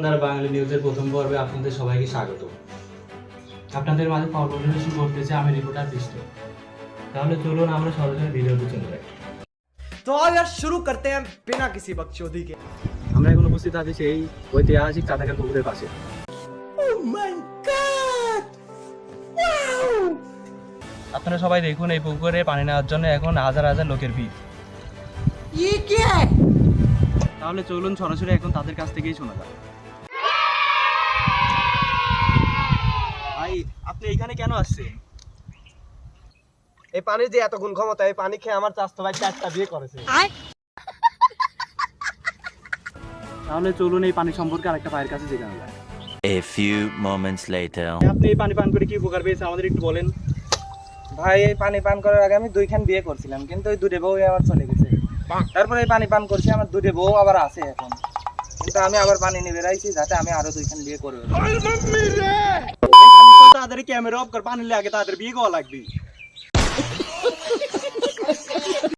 সন্ধ্যার বাঙালি নিউজের প্রথম পর্বে আপনাদের সবাইকে স্বাগত। আপনাদের মাঝে পরিবেশন করতেছে আমি রিপোর্টার পৃষ্ঠ। তাহলে চলুন আমরা সরাসরি ভিডিওতে চলে যাই। तो आओ यार शुरू करते हैं बिना किसी बकचोदी के। আমরা এখন উপস্থিত আছি সেই ঐতিহাসিক চাঁদাকার পুকুরের পাশে। আপনারা সবাই দেখুন, এই পুকুরে পানি নেওয়ার জন্য এখন হাজার হাজার লোকের ভিড়। তাহলে চলুন সরাসরি এখন তাদের কাছ থেকেই শোনা যাক। ভাই, আপনি এখানে কেন আসছেন? এই পানির যে এত গুণ ক্ষমতা, এই পানি খেয়ে আমার চাচাতো ভাই 4টা বিয়ে করেছে। তাহলে চলুন এই পানি সম্পর্কে আরেকটা ভাইয়ের কাছে জেনে যায়। A few moments later. আপনি এই পানি পান করে কি উপকার পেয়েছেন আমাদের একটু বলেন। ভাই এই পানি পান করার আগে আমি 2খান বিয়ে করছিলাম, কিন্তু ওই দুটো বউ আমার চলে গেছে। তারপরে এই পানি পান করছি, আমার দুটো বউ আবার আছে এখন, কিন্তু আমি আবার পানি নিয়ে বেরাইছি যাতে আমি আরো 2খান বিয়ে করব। তাদের ক্যামেরা অফ কর, পানি লাগে তাদের বিয়ে করা লাগবে।